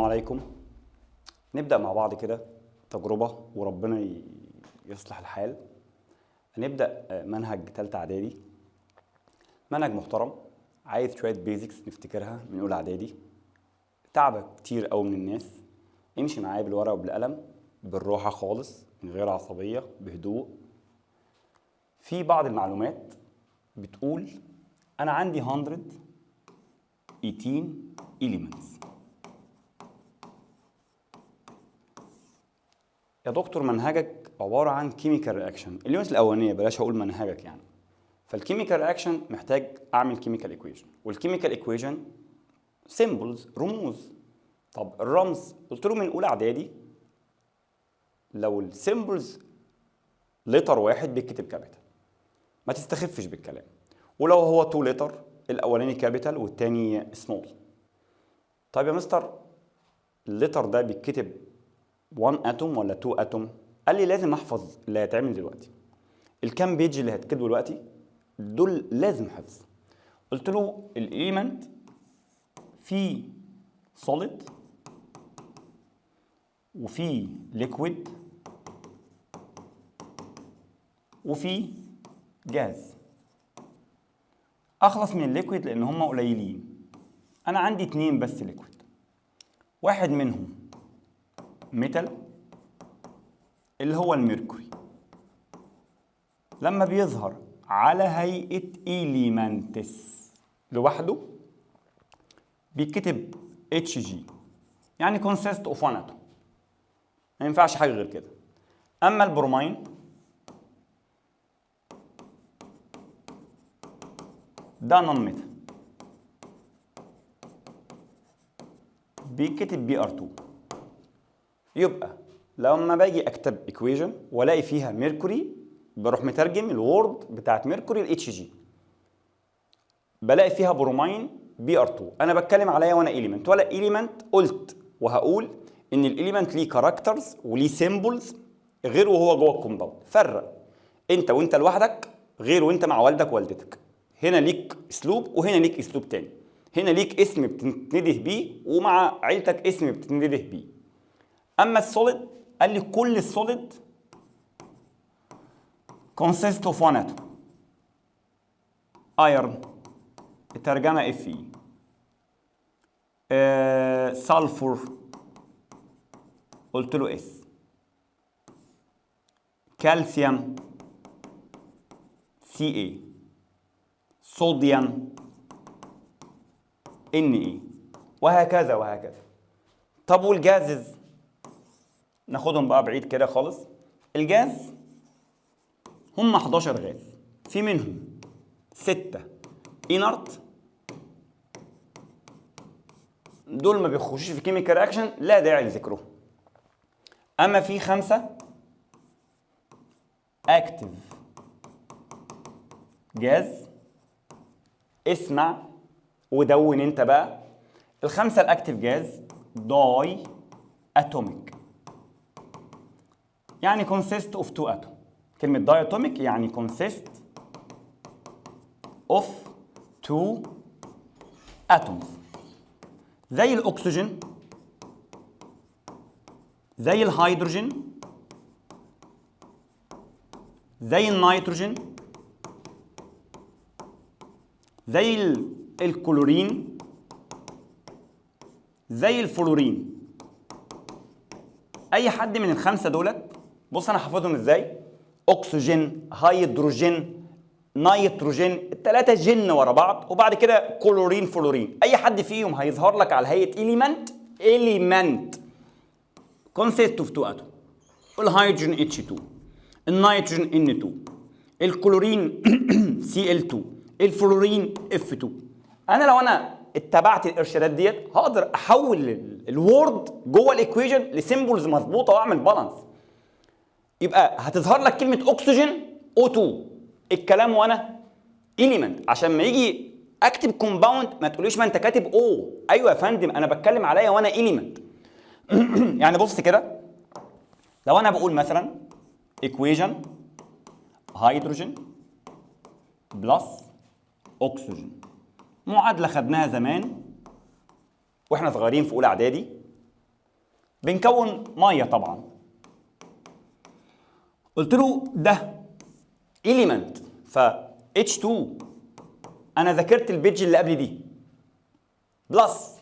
عليكم. نبدأ مع بعض كده تجربة وربنا يصلح الحال. هنبدأ منهج تالتة إعدادي، منهج محترم عايز شوية بيزكس نفتكرها من أولى إعدادي. تعب كتير قوي من الناس. امشي معايا بالورقة وبالقلم بالراحة خالص، من غير عصبية، بهدوء. في بعض المعلومات بتقول أنا عندي 118 elements. يا دكتور منهجك عبارة عن كيميكال رياكشن، اليونت الأولانية بلاش أقول منهجك يعني. فالكيميكال رياكشن محتاج أعمل كيميكال إيكويشن، والكيميكال إيكويشن سيمبلز، رموز. طب الرمز قلت له من أولى إعدادي لو السيمبلز لتر واحد بيتكتب كابيتال، ما تستخفش بالكلام. ولو هو 2 لتر الأولاني كابيتال والتاني سمول. طيب يا مستر اللتر ده بيتكتب 1 اتوم ولا 2 اتوم؟ قال لي لازم احفظ اللي هيتعمل دلوقتي. الكام بيج اللي هتكتبه دلوقتي دول لازم حفظ. قلت له الإيليمنت في سوليد وفي ليكويد وفي جاز. اخلص من الليكويد لان هم قليلين. انا عندي 2 بس ليكويد، واحد منهم ميتال اللي هو الميركوري، لما بيظهر على هيئة إيليمنتس لوحده بيتكتب HG، يعني consist of one atom، ما ينفعش حاجة غير كده. أما البرومين ده نون ميتال بيتكتب Br2. يبقى لما باجي اكتب ايكويشن والاقي فيها ميركوري بروح مترجم الوورد بتاعت ميركوري الاتش جي، بلاقي فيها برومين Br2. انا بتكلم عليا وانا اليمنت ولا اليمنت. قلت وهقول ان الاليمنت ليه كاركترز وليه سيمبلز غير وهو جوه الكومباوند. فرق انت وانت لوحدك غير وانت مع والدك ووالدتك. هنا ليك اسلوب وهنا ليك اسلوب تاني. هنا ليك اسم بتنده بيه ومع عيلتك اسم بتنده بيه. اما السوليد قال لي كل السوليد consist of one atom. ايرون الترجمه اف اي، سلفور قلت له اس، كالسيوم سي اي، صوديوم ان اي، وهكذا وهكذا. طب والجازز ناخدهم بقى بعيد كده خالص. الجاز هم 11 غاز، في منهم 6 انرت، دول ما بيخشوش في كيميكال رياكشن لا داعي لذكرهم. اما في 5 اكتف جاز. اسمع ودون انت بقى. ال5 الاكتف جاز داي اتوميك، يعني consist of 2 atoms. كلمة diatomic يعني consist of 2 atoms. زي الأكسجين، زي الهيدروجين، زي النيتروجين، زي الكلورين، زي الفلورين. أي حد من ال5 دولت، بص انا حافظهم ازاي: اكسجين، هيدروجين، نيتروجين، ال3 جن ورا بعض، وبعد كده كلورين، فلورين. اي حد فيهم هيظهر لك على هيئه اليمنت consist of 2 اتوم. الهيدروجين H2، النيتروجين N2، الكلورين Cl2، الفلورين F2. انا لو اتبعت الارشادات ديت هقدر احول الوورد جوه الايكويشن لسيمبلز مظبوطه واعمل بالانس. يبقى هتظهر لك كلمة أكسجين O2 الكلام وأنا إليمنت، عشان ما يجي أكتب كومباوند ما تقوليش ما أنت كاتب O. أيوة يا فندم أنا بتكلم عليا وأنا إليمنت. يعني بص كده، لو أنا بقول مثلا إيكويشن هيدروجين بلس أكسجين، معادلة خدناها زمان وإحنا صغيرين في أولى إعدادي. بنكون ميه طبعا. قلت له ده element ف H2 انا ذاكرت البيج اللي قبل دي بلس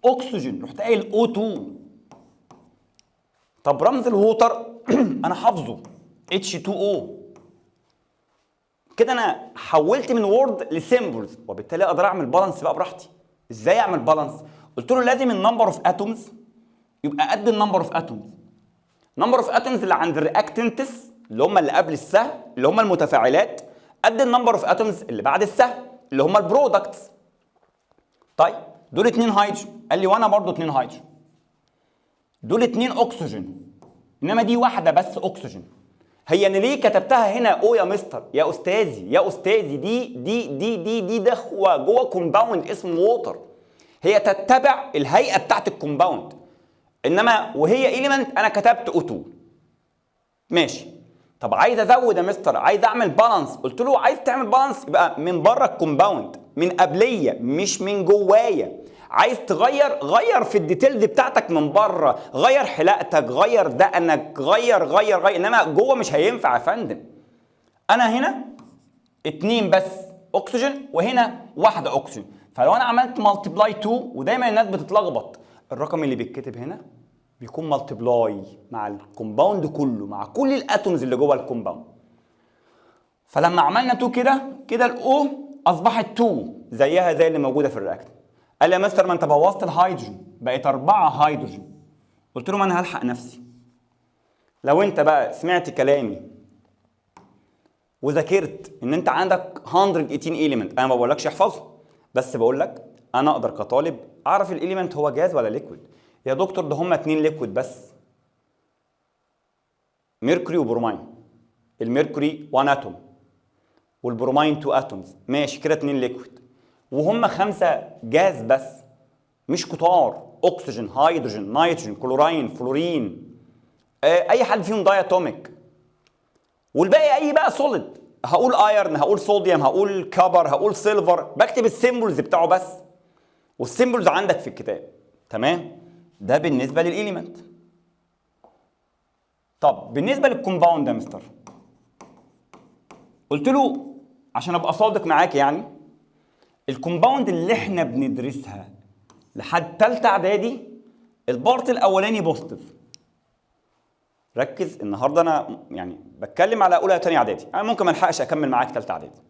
اكسجين رحت قايل O2. طب رمز الووتر انا حافظه H2O. كده انا حولت من وورد لسيمبلز وبالتالي اقدر اعمل بالانس بقى براحتي. ازاي اعمل بالانس؟ قلت له لازم النمبر اوف اتومز يبقى قد النمبر اوف اتومز. نمبر اوف اتومز اللي عند الرياكتنتس اللي هم اللي قبل السهم اللي هم المتفاعلات قد النمبر اوف اتومز اللي بعد السهم اللي هم البرودكتس. طيب دول 2 هيدروجين، قال لي وانا برضو 2 هيدروجين. دول 2 اكسجين، انما دي واحده بس اكسجين. هي انا ليه كتبتها هنا او يا مستر يا استاذي يا استاذي؟ دي دخوه جوه كومباوند اسمه ووتر، هي تتبع الهيئه بتاعت الكومباوند، انما وهي ايليمنت انا كتبت O2. ماشي. طب عايز ازود يا مستر، عايز اعمل بالانس. قلت له عايز تعمل بالانس يبقى من بره الكومباوند، من قبليه مش من جوايا. عايز تغير غير في الديتيلز بتاعتك من بره، غير حلاقتك، غير دقنك، غير انما جوه مش هينفع يا فندم. انا هنا 2 بس اكسجين وهنا 1 اكسجين، فلو انا عملت مالتيبلاي 2 ودايما الناس بتتلخبط الرقم اللي بيتكتب هنا بيكون مالتيبلاي مع الكومباوند كله، مع كل الاتومز اللي جوه الكومباوند. فلما عملنا 2 كده الاو اصبحت 2 زيها زي اللي موجوده في الرياكتور. قال لي يا مستر ما انت بوظت الهيدروجين بقت 4 هيدروجين. قلت له ما انا هلحق نفسي. لو انت بقى سمعت كلامي وذاكرت ان انت عندك 118 ايليمنت، انا ما بقولكش احفظه، بس بقول لك انا اقدر كطالب اعرف الايليمنت هو جاز ولا ليكويد. يا دكتور ده هم 2 ليكويد بس، ميركوري وبرومين. الميركوري 1 اتوم والبرومين 2 اتومز، ماشي كده 2 ليكويد، وهم 5 جاز بس مش كتار، اكسجين هيدروجين نيتروجين كلورين فلورين، اي حد فيهم داياتوميك، والباقي اي بقى سوليد. هقول ايرن، هقول صوديوم، هقول كبر، هقول سيلفر، بكتب السيمبلز بتاعه بس، والسيمبلز عندك في الكتاب. تمام؟ ده بالنسبه للإيليمنت. طب بالنسبه للكومباوند يا مستر، قلت له عشان ابقى صادق معاك يعني الكومباوند اللي احنا بندرسها لحد ثالثه اعدادي البارت الاولاني بوزيتيف. ركز النهارده انا يعني بتكلم على اولى وثانيه اعدادي، انا ممكن ما الحقش اكمل معاك ثالثه اعدادي.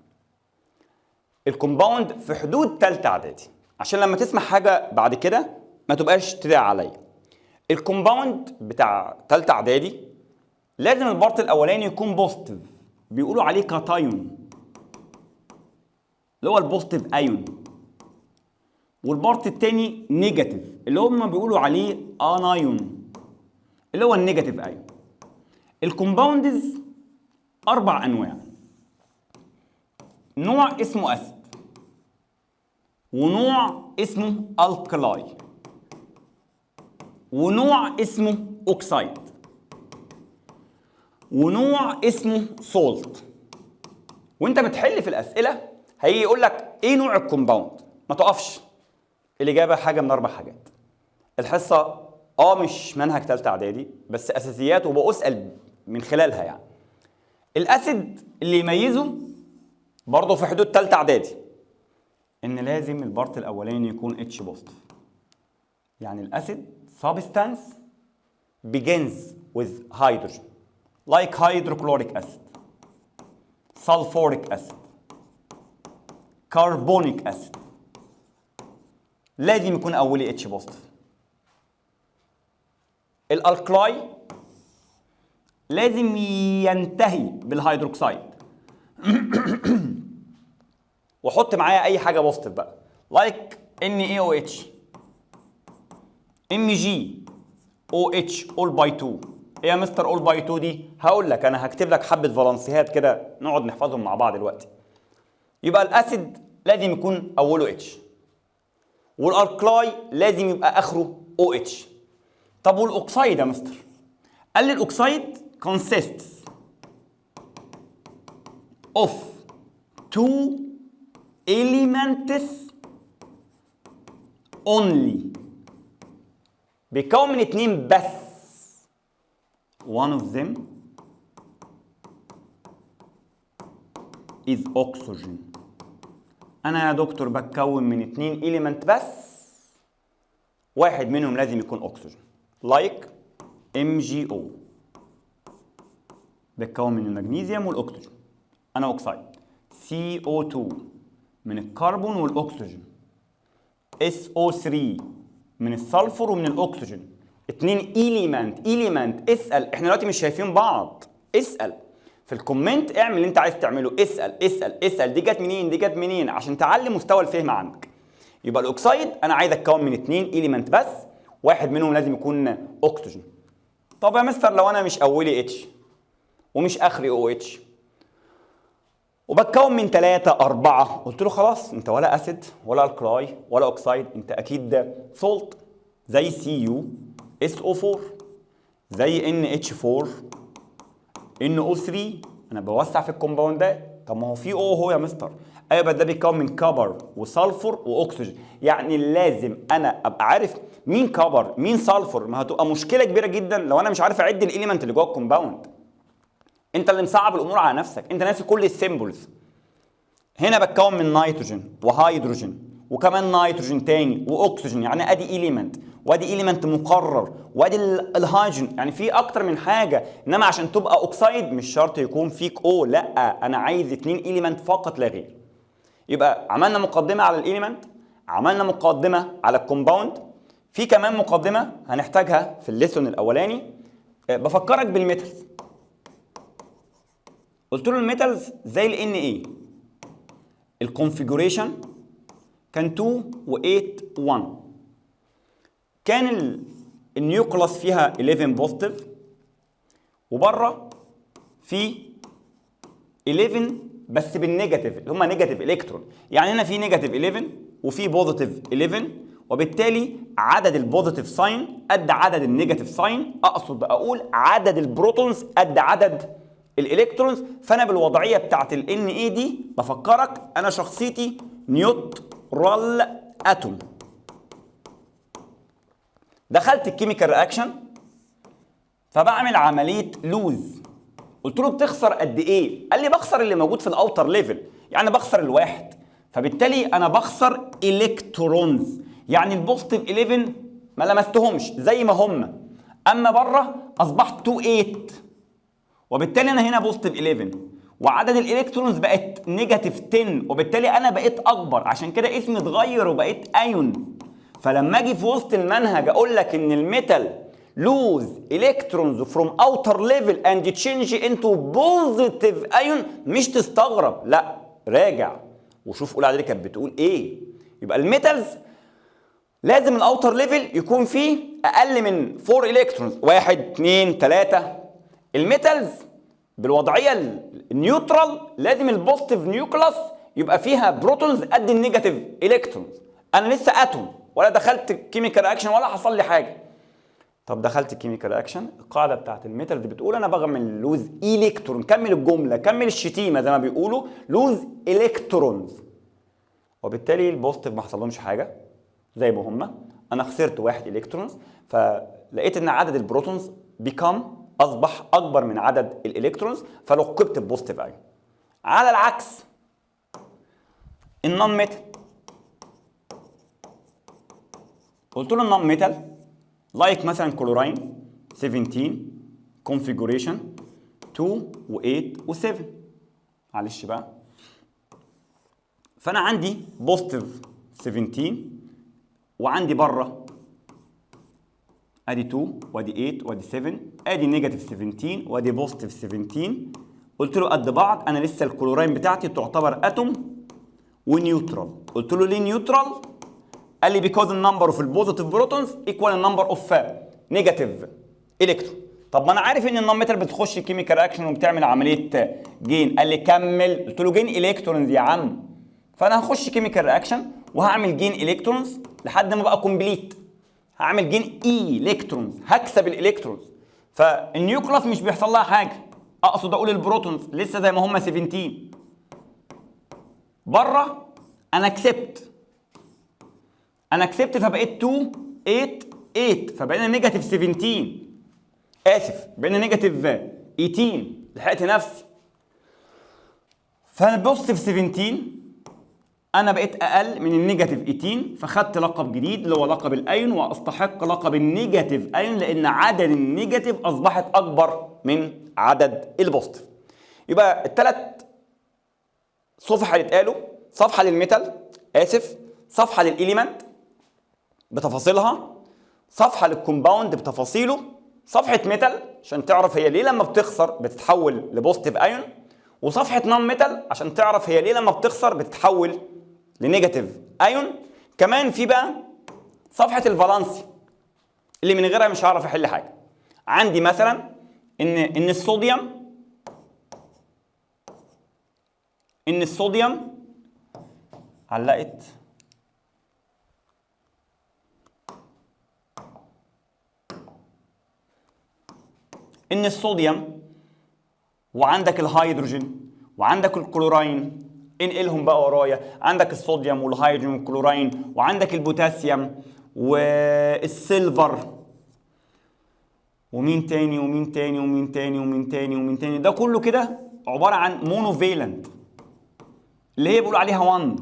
الكومباوند في حدود ثالثه اعدادي عشان لما تسمع حاجه بعد كده ما تبقاش تدعي عليا. الكومباوند بتاع ثالثه اعدادي لازم البارت الاولاني يكون بوزيتيف، بيقولوا عليه كاتايون اللي هو البوزيتيف ايون، والبارت الثاني نيجاتيف اللي هم بيقولوا عليه انايون اللي هو النيجاتيف ايون. الكومباوندز 4 انواع، نوع اسمه اسيد، ونوع اسمه الكلاي، ونوع اسمه اوكسايد، ونوع اسمه سولت. وانت بتحل في الاسئله هيجي يقول لك ايه نوع الكومباوند، ما تقفش، الاجابه حاجه من 4 حاجات. الحصه مش منهج ثالثه اعدادي بس اساسيات وبسال من خلالها يعني. الاسيد اللي يميزه برضه في حدود ثالثه اعدادي ان لازم البارت الاولاني يكون اتش بوزيتيف، يعني الاسيد substance begins with hydrogen like hydrochloric acid, sulfuric acid, carbonic acid، لازم يكون اولي اتش بوزيتيف. الالكلاي لازم ينتهي بالهيدروكسيد وحط معايا اي حاجه بوزيتيف بقى لايك NaOH MgOH all by 2. ايه يا مستر all by 2 دي؟ هقول لك انا هكتب لك حبه فالنسيات كده نقعد نحفظهم مع بعض دلوقتي. يبقى الاسيد لازم يكون اوله اتش، والالكلاي لازم يبقى اخره OH. طب والاوكسايد يا مستر؟ قال لي الاوكسايد consists of 2 elements only. بيتكون من 2 بس. one of them is oxygen. انا يا دكتور بتكون من 2 element بس، واحد منهم لازم يكون اكسجين. like MgO بتكون من المغنيسيوم والاكسجين، انا اوكسايد. CO2 من الكربون والاكسجين. SO3 من السلفور ومن الاكسجين. 2 element. اسال، احنا دلوقتي مش شايفين بعض، اسال في الكومنت، اعمل اللي انت عايز تعمله، اسال دي جت منين، دي جت منين، عشان تعلي مستوى الفهم عندك. يبقى الاكسايد انا عايز اتكون من 2 element بس، واحد منهم لازم يكون اكسجين. طب يا مستر لو انا مش اولي اتش ومش اخري او اتش وبتكون من 3 4، قلت له خلاص انت ولا اسيد ولا الكلاي ولا اوكسايد، انت اكيد سولت، زي CuSO4، زي NH4 NO3. انا بوسع في الكومباوندات. طب ما هو في هو يا مستر. ايوه ده بيتكون من كبر وسلفور واكسجين، يعني لازم انا ابقى عارف مين كبر مين سلفور. ما هتبقى مشكله كبيره جدا لو انا مش عارف اعد الاليمنت اللي جوه الكومباوند. انت اللي مصعب الامور على نفسك، انت ناسي كل السيمبلز. هنا بتكون من نيتروجين وهيدروجين وكمان نيتروجين تاني واكسجين، يعني ادي اليمنت وادي اليمنت مقرر وادي الهيدروجين، يعني في اكتر من حاجه. انما عشان تبقى اوكسايد مش شرط يكون فيك لا، انا عايز 2 اليمنت فقط لا غير. يبقى عملنا مقدمه على الاليمنت، عملنا مقدمه على الكومباوند، في كمان مقدمه هنحتاجها في الليسون الاولاني. بفكرك بالميتالز. قلت له الميتالز زي ال Na، الكونفيجوريشن كان 2 و8 1، كان النيوكلاس فيها 11 بوزيتيف وبره في 11 بس بالنيجاتيف اللي هم نيجاتيف الكترون، يعني هنا في نيجاتيف 11 وفي بوزيتيف 11، وبالتالي عدد البوزيتيف ساين قد عدد النيجاتيف ساين، اقصد اقول عدد البروتونز قد عدد الالكترونز. فانا بالوضعيه بتاعت ال Na دي بفكرك انا شخصيتي نيوترال اتوم. دخلت الكيميكال رياكشن فبعمل عمليه لوز. قلت له بتخسر قد ايه؟ قال لي بخسر اللي موجود في الاوتر ليفل، يعني بخسر الواحد، فبالتالي انا بخسر الكترونز، يعني البوزيتيف 11 ما لمستهمش زي ما هم، اما بره اصبحت 2 8، وبالتالي انا هنا بوزيتيف 11 وعدد الالكترونز بقت نيجاتيف 10، وبالتالي انا بقيت اكبر، عشان كده اسمي اتغير وبقيت ايون. فلما اجي في وسط المنهج اقول لك ان الميتال lose electrons from outer level and change into positive ion، مش تستغرب، لا راجع وشوف اولى اعدادي كانت بتقول ايه. يبقى الميتالز لازم الاوتر ليفل يكون فيه اقل من 4 الكترونز، 1 2 3. الميتالز بالوضعيه النيوترال لازم البوزيتيف نيوكلاس يبقى فيها بروتونز قد النيجاتيف الكترونز. انا لسه اتوم ولا دخلت كيميكال رياكشن ولا حصل لي حاجه. طب دخلت الكيميكال رياكشن، القاعده بتاعت الميتال دي بتقول انا بعمل لوز الكترون. كمل الجمله، كمل الشتيمه زي ما بيقولوا، لوز الكترونز، وبالتالي البوزيتيف ما حصلهمش حاجه زي ما هم، انا خسرت 1 الكترونز، فلقيت ان عدد البروتونز اصبح اكبر من عدد الالكترونز، فلقبت ببوزيتيف ايون. على العكس النون ميتال، قلت له النون ميتال لايك مثلا كلوراين 17 كونفيجوريشن 2 و8 و7، معلش بقى. فانا عندي بوزيتيف 17 وعندي بره ادي 2 وادي 8 وادي 7، ادي نيجاتيف 17 وادي بوزيتيف 17. قلت له قد بعض، انا لسه الكلوراين بتاعتي تعتبر اتوم ونيوترال. قلت له ليه نيوترال؟ قال لي because the number of البوزيتيف بروتونز equal the number of نيجاتيف الكترون. طب ما انا عارف ان النون ميتال بتخش كيميكال رياكشن وبتعمل عمليه جين. قال لي كمل. قلت له جين الكترونز يا عم، فانا هخش كيميكال رياكشن وهعمل جين الكترونز لحد ما بقى كومبليت، هعمل جين الكترونز، هكسب الالكترونز. فالنيوكلاس مش بيحصل لها حاجه، اقصد اقول البروتونز لسه زي ما هم 17. بره انا كسبت فبقيت 2 8 8 فبقينا نيجاتيف 17. اسف بقينا نيجاتيف 18. لحقت نفسي. فانا بوزيتيف 17 انا بقيت اقل من النيجاتيف 18 فخدت لقب جديد اللي هو لقب الايون، واستحق لقب النيجاتيف ايون لان عدد النيجاتيف اصبحت اكبر من عدد البوزيتيف. يبقى الثلاث صفحة اللي اتقالوا، صفحة للميتال صفحة للإليمنت بتفاصيلها، صفحة للكومباوند بتفاصيله، صفحة ميتال عشان تعرف هي ليه لما بتخسر بتتحول لبوزيتيف ايون، وصفحة نون ميتال عشان تعرف هي ليه لما بتخسر بتتحول لنيجاتيف ايون. كمان في بقى صفحة الفالنسي اللي من غيرها مش هعرف احل حاجة. عندي مثلا ان الصوديوم علقت ان الصوديوم وعندك الهيدروجين وعندك الكلوراين، انقلهم بقى ورايا، عندك الصوديوم والهيدروجين والكلوراين وعندك البوتاسيوم والسيلفر ومين تاني ومين تاني ومين تاني ومين تاني ومين تاني، ده كله كده عبارة عن مونوفيلنت اللي هي بيقولوا عليها 1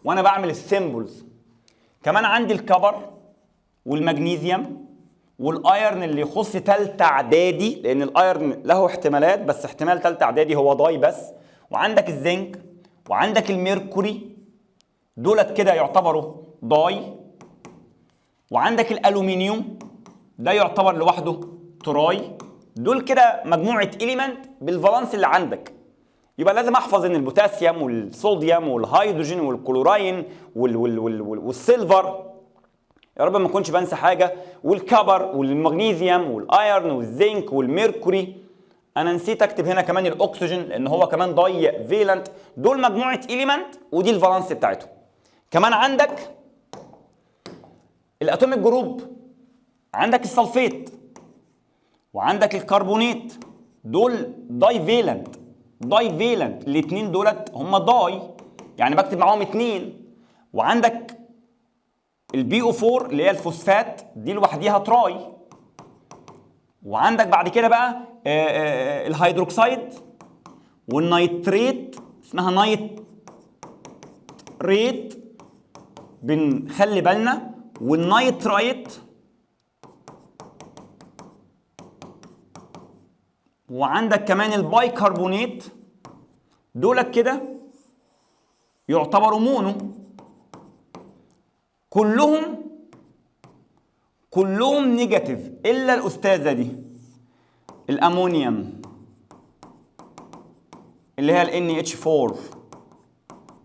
وانا بعمل السيمبلز. كمان عندي الكبر والمغنيسيوم والايرن اللي يخص تالتة اعدادي، لان الايرن له احتمالات بس احتمال تالتة اعدادي هو داي بس، وعندك الزنك وعندك الميركوري دولت كده يعتبروا داي، وعندك الالومنيوم ده يعتبر لوحده تراي. دول كده مجموعة إليمنت بالفالنس اللي عندك. يبقى لازم احفظ ان البوتاسيوم والصوديوم والهيدروجين والكلوراين والسيلفر، يا رب ما اكونش بنسى حاجه، والكبر والمغنيسيوم والايرن والزنك والميركوري. انا نسيت اكتب هنا كمان الاكسجين لان هو كمان داي فيلنت. دول مجموعه إليمنت ودي الفالنس بتاعتهم. كمان عندك الاتوميك جروب، عندك السلفيت وعندك الكربونات، دول داي فيلنت. الاثنين دولت هم داي يعني بكتب معاهم 2. وعندك البي او 4 اللي هي الفوسفات دي لوحديها تراي. وعندك بعد كده بقى الهيدروكسيد والنيتريت اسمها نايتريت بنخلي بالنا، والنيترايت، وعندك كمان البايكربونات. دولت كده يعتبروا مونو، كلهم نيجاتيف الا الاستاذه دي الامونيوم اللي هي ال NH4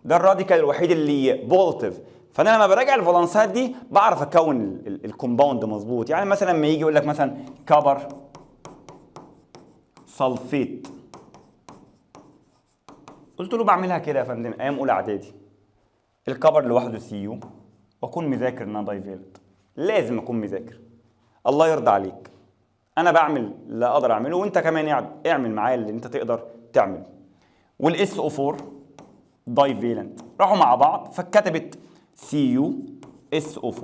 ده الراديكال الوحيد اللي بوزيتيف. فانا لما براجع الفالنسات دي بعرف اكون الكومباوند مظبوط. يعني مثلا لما يجي يقول لك مثلا كبر سلفيت، قلت له بعملها كده يا فندم ايام اولى اعدادي، الكبر لوحده CU واكون مذاكر انها دايفيلت. لازم اكون مذاكر، الله يرضى عليك. انا بعمل اللي اقدر اعمله وانت كمان اعمل معايا اللي انت تقدر تعمله. والSO4 دايفيلنت راحوا مع بعض فكتبت CuSO4.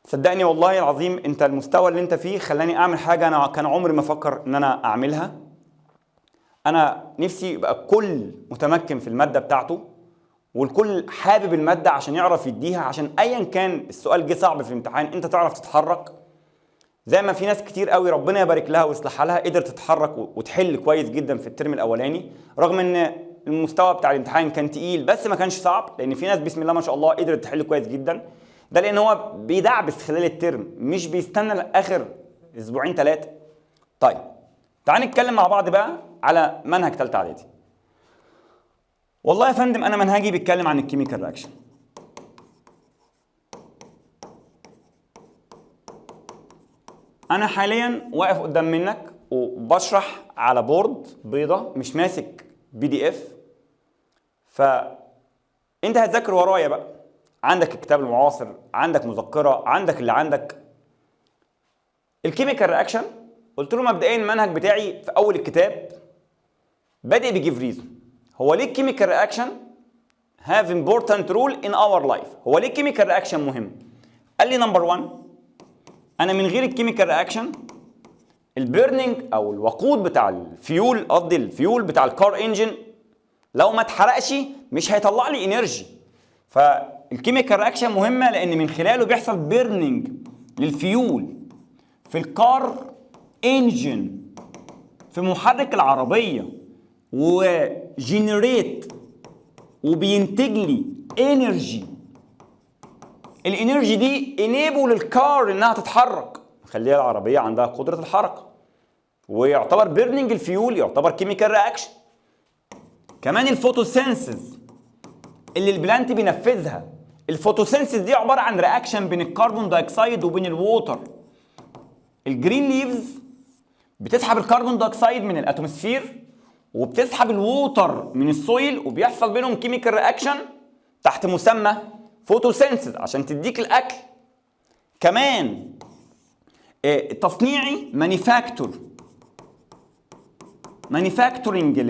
صدقني والله العظيم انت المستوى اللي انت فيه خلاني اعمل حاجه انا كان عمري ما افكر ان انا اعملها. انا نفسي يبقى كل متمكن في الماده بتاعته والكل حابب الماده عشان يعرف يديها، عشان ايا كان السؤال جه صعب في الامتحان انت تعرف تتحرك. زي ما في ناس كتير قوي ربنا يبارك لها ويصلح لها قدرت تتحرك وتحل كويس جدا في الترم الاولاني، رغم ان المستوى بتاع الامتحان كان تقيل بس ما كانش صعب، لان في ناس بسم الله ما شاء الله قدرت تحل كويس جدا. ده لان هو بيدعبس خلال الترم مش بيستنى لاخر اسبوعين 3. طيب تعال نتكلم مع بعض بقى على منهج ثالثه اعدادي. والله يا فندم انا منهجي بيتكلم عن الكيميكال رياكشن. انا حاليا واقف قدام منك وبشرح على بورد بيضة مش ماسك PDF، فانت هتذاكر ورايا بقى. عندك الكتاب المعاصر، عندك مذكرة، عندك اللي عندك. الكيميكال رياكشن قلت له مبدئيا المنهج بتاعي في اول الكتاب بادئ بجيف ريزون. هو ليه الكيميكال رياكشن have important role in our life؟ هو ليه الكيميكال رياكشن مهم؟ قال لي نمبر 1 انا من غير الكيميكال رياكشن البيرنينج او الوقود بتاع الفيول، قصدي الفيول بتاع الكار انجن، لو ما اتحرقش مش هيطلع لي انرجي. فالكيميكال رياكشن مهمه لان من خلاله بيحصل بيرنينج للفيول في الكار انجن في محرك العربيه، وجنريت وبينتج لي انرجي. الانرجي دي انيبل للكار انها تتحرك، خليها العربيه عندها قدره الحركه، ويعتبر بيرنينج الفيول يعتبر كيميكال رياكشن. كمان الفوتوسينثيز اللي البلانت بينفذها، الفوتوسينثيز دي عباره عن رياكشن بين الكربون دايوكسيد وبين الووتر. الجرين ليفز بتسحب الكربون دايوكسيد من الاتموسفير وبتسحب الووتر من السويل، وبيحصل بينهم كيميكال رياكشن تحت مسمى فوتوسينثيز عشان تديك الاكل. كمان تصنيعي مانيفاكتورنج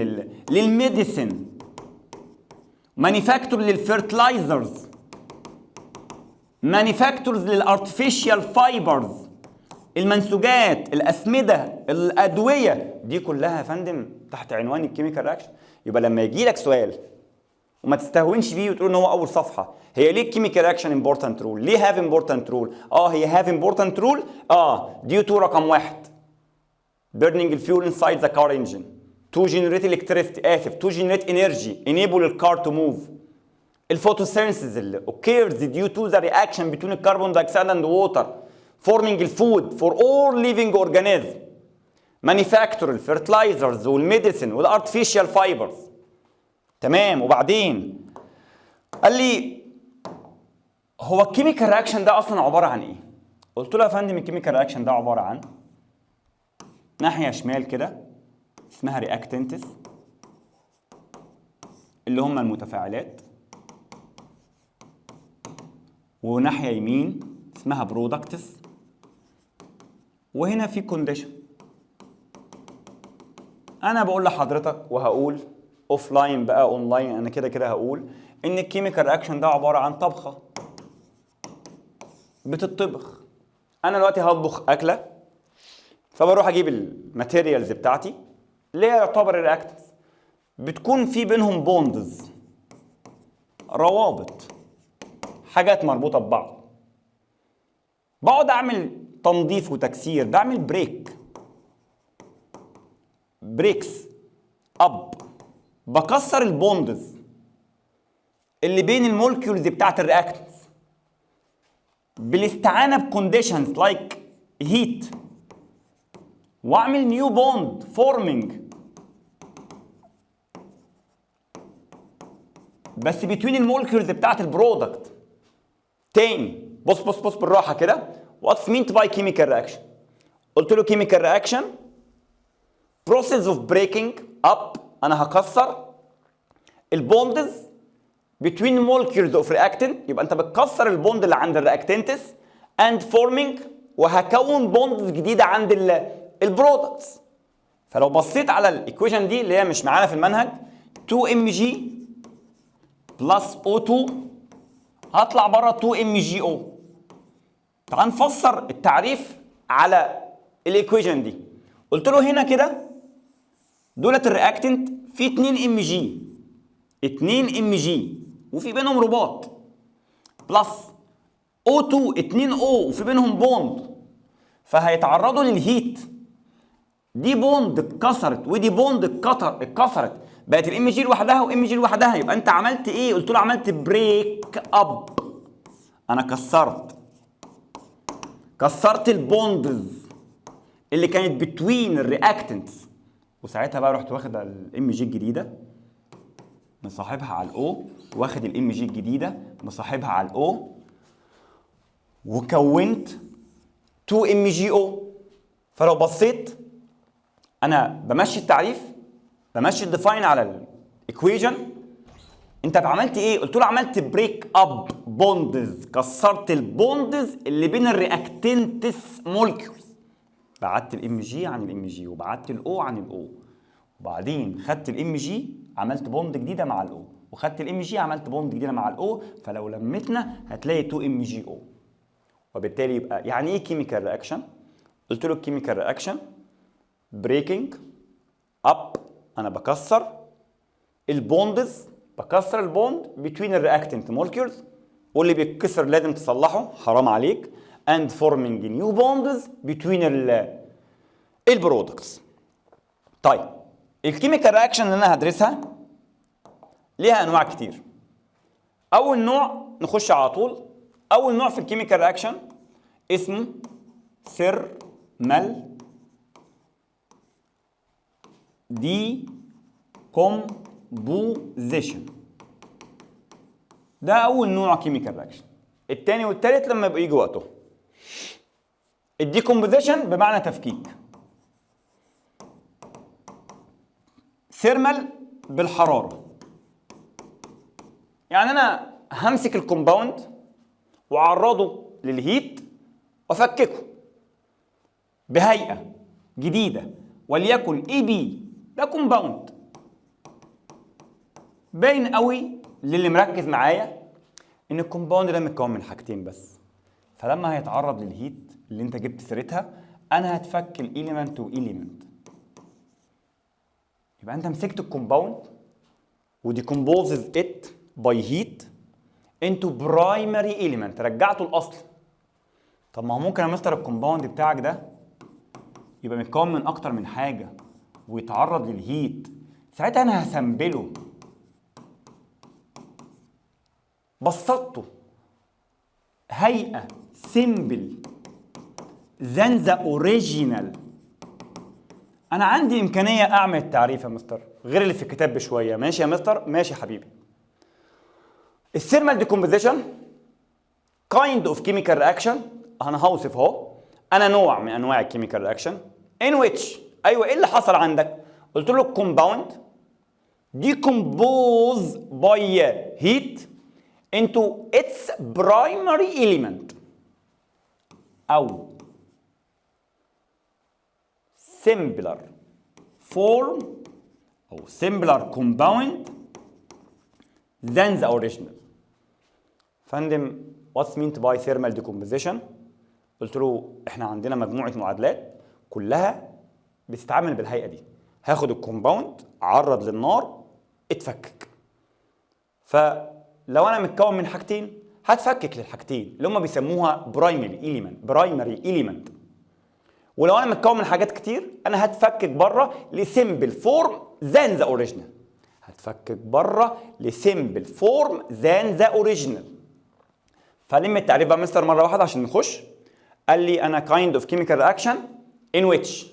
للميديسن، مانيفاكتور للفيرتلايزرز، مانيفاكتورز للارتفيشال فايبرز، المنسوجات، الاسمده، الادويه، دي كلها يا فندم تحت عنوان الكيميكال رياكشن. يبقى لما يجي لك سؤال وما تستهونش بيه وتقول ان هو اول صفحه، هي ليه الكيميكال رياكشن امبورتنت رول؟ ليه هاف امبورتنت رول؟ هي هاف امبورتنت رول ديو تو رقم 1 burning the fuel inside the car engine to generate electricity to generate energy enable the car to move. الفوتوسينثيز اللي occurs due to the reaction between the carbon dioxide and water forming the food for all living organisms. manufacture الفيرتلايزرز والميديسن والارتفيشال فايبرز. تمام. وبعدين قال لي هو الكيميكال رياكشن ده اصلا عباره عن ايه؟ قلت له يا فندم الكيميكال رياكشن ده عباره عن ناحيه شمال كده اسمها رياكتنتس اللي هم المتفاعلات، وناحيه يمين اسمها برودكتس، وهنا في كونديشن. انا بقول لحضرتك وهقول اوف لاين بقى اون لاين، انا كده كده هقول ان الكيميكال رياكشن ده عباره عن طبخه بتطبخ. انا دلوقتي هطبخ اكله، فبروح اجيب الماتيريالز بتاعتي اللي هي يعتبر الرياكتنس، بتكون في بينهم بوندز، روابط، حاجات مربوطه ببعض. بقعد اعمل تنظيف وتكسير، بعمل بريكس اب، بكسر البوندز اللي بين المولكيولز بتاعت الرياكتنس بالاستعانه بكونديشنز لايك هيت، واعمل نيو بوند فورمينج بس بين المولكيولز بتاعت البرودكت. تاني بص بالراحه كده. واتس مينت باي كيميكال رياكشن؟ قلت له كيميكال رياكشن بروسيس اوف بريكنج اب، انا هكسر البوندز between molecules of reactant، يبقى انت بتكسر البوند اللي عند الرياكتنتس and forming، وهكون بوندز جديده عند البرودكتس. فلو بصيت على الايكويشن دي اللي هي مش معانا في المنهج 2mg بلس O2 هطلع بره 2mgO. تعال نفسر التعريف على الايكويشن دي. قلت له هنا كده دولت الرياكتنت في 2mg وفي بينهم رباط، بلس O2 2O وفي بينهم بوند، فهيتعرضوا للهيت. دي بوند اتكسرت ودي بوند اتكسرت، بقت الام جي لوحدها وام جي لوحدها. يبقى انت عملت ايه؟ قلت له عملت بريك اب. انا كسرت البوندز اللي كانت بتوين الرياكتنتس، وساعتها بقى رحت واخد الام جي الجديده مصاحبها على الاو، واخد الام جي الجديده مصاحبها على الاو، وكونت 2mgO. فلو بصيت انا بمشي التعريف، بمشي الديفاين على الايكويشن. انت عملت ايه؟ قلت له عملت بريك اب بوندز، كسرت البوندز اللي بين الرياكتنتس مولكيولز، بعدت الام جي عن الام جي وبعدت الاو عن الاو، وبعدين خدت الام جي عملت بوند جديده مع الاو، وخدت الام جي عملت بوند جديده مع الاو. فلو لمتنا هتلاقي 2mgO. وبالتالي يبقى يعني ايه كيميكال رياكشن؟ قلت له الكيميكال رياكشن بريكنج اب، انا بكسر البوندز، بكسر البوند بين الرياكتنت مولكيولز، واللي بيتكسر لازم تصلحه حرام عليك، and forming new bonds between البرودكتس. طيب الكيميكال رياكشن اللي انا هدرسها ليها انواع كتير. اول نوع نخش على طول، اول نوع في الكيميكال رياكشن اسمه ثيرمال ديكومبوزيشن. ده اول نوع كيميكال رياكشن. الثاني والثالث لما يبقى يجي وقته. الديكومبوزيشن بمعنى تفكيك، ثيرمال بالحراره، يعني انا همسك الكومباوند واعرضه للهيت وافككه بهيئه جديده، وليكن اي بي ده كومباوند باين قوي للي مركز معايا ان الكومباوند ده متكون من حاجتين بس، فلما هيتعرض للهيت اللي انت جبت سيرتها انا هتفك الاليمنت والاليمنت. يبقى انت مسكت الكومباوند وديكومبوزز ات باي هيت انتو برايمري اليمنت، رجعته الاصل. طب ما هو ممكن يا مستر الكومباوند بتاعك ده يبقى متكون من اكتر من حاجه ويتعرض للهيت، ساعتها انا هسمبله، بسطته هيئه سيمبل than the original. انا عندي امكانيه اعمل التعريف يا مستر غير اللي في الكتاب بشويه. ماشي يا مستر؟ ماشي يا حبيبي. الثيرمال ديكومبوزيشن كايند اوف كيميكال رياكشن، انا هوصف اهو انا نوع من انواع الكيميكال رياكشن ان ويتش. ايوه ايه اللي حصل عندك؟ قلت له الكومباوند decompose by heat into its primary element او similar form او similar compound than the original. فندم what's meant by thermal decomposition؟ قلت له احنا عندنا مجموعه معادلات كلها بتتعامل بالهيئه دي، هاخد الكومباوند اعرض للنار اتفكك. فلو انا متكون من حاجتين هتفكك للحاجتين اللي هم بيسموها برايمري اليمنت. ولو انا متكون من حاجات كتير انا هتفكك بره لسيمبل فورم ذان ذا اوريجينال، هتفكك بره لسيمبل فورم ذان ذا اوريجينال. فلم التعريف بقى مستر مره واحده عشان نخش. قال لي انا kind of chemical reaction in which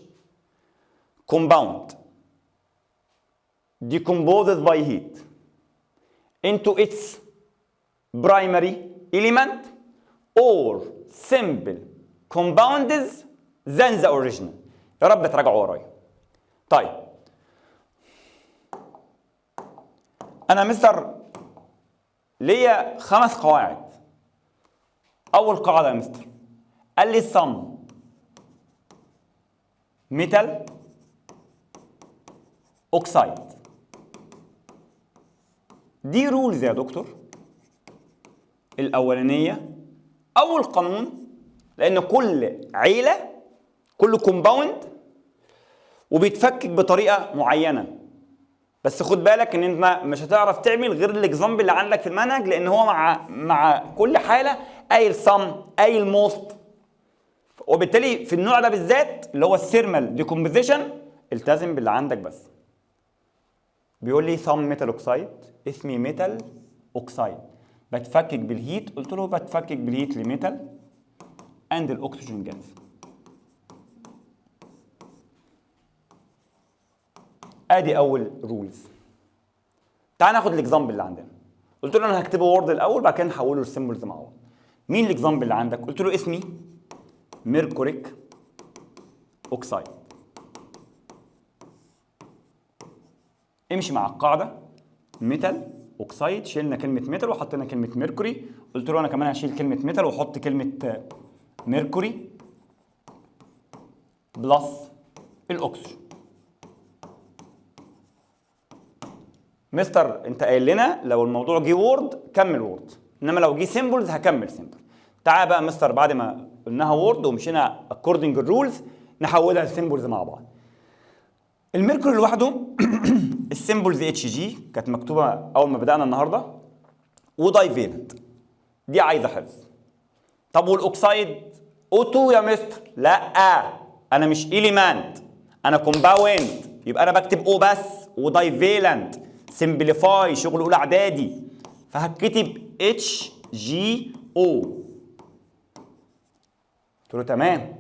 compound decomposes by heat into its primary element or simple compounds than the original. يا رب تراجعوا ورايا. طيب انا مستر ليا 5 قواعد. اول قاعده يا مستر قال لي some metal oxide. دي رولز يا دكتور الاولانيه، اول قانون، لان كل عيله كل كومباوند وبيتفكك بطريقه معينه. بس خد بالك ان انت مش هتعرف تعمل غير الاكزامبل اللي عندك في المنهج، لان هو مع كل حاله قايل سم قايل موست. وبالتالي في النوع ده بالذات اللي هو الثيرمال ديكومبوزيشن التزم باللي عندك بس. بيقول لي سم ميتال اوكسايد، اسمي ميتال اوكسايد، بتفكك بالهيت. قلت له بتفكك بالهيت لميتال اند الاكسجين جاز. ادي اول رولز. تعال ناخد الاكزامبل اللي عندنا. قلت له انا هكتبه وورد الاول بعد كده نحوله للسيمبلز مع بعض. مين الاكزامبل اللي عندك؟ قلت له اسمي ميركوريك اوكسايد. امشي مع القاعده ميتال اوكسايد، شيلنا كلمه ميتال وحطينا كلمه ميركوري. قلت له انا كمان هشيل كلمه ميتال واحط كلمه ميركوري بلس الاكسجين. مستر انت قايل لنا لو الموضوع جه وورد كمل وورد، انما لو جه سيمبلز هكمل سيمبل. تعال بقى مستر بعد ما قلناها وورد ومشينا اكوردنج الرولز نحولها لسيمبلز مع بعض. الميركوري لوحده السيمبلز اتش جي كانت مكتوبه اول ما بدانا النهارده، ودايفيلنت دي عايزه حفظ. طب والاوكسايد O2 يا مستر؟ لا انا مش اليمنت، انا كومباوند، يبقى انا بكتب O بس، ودايفيلنت سمبليفاي شغل اولى اعدادي، فهكتب اتش جي او. قلت له تمام.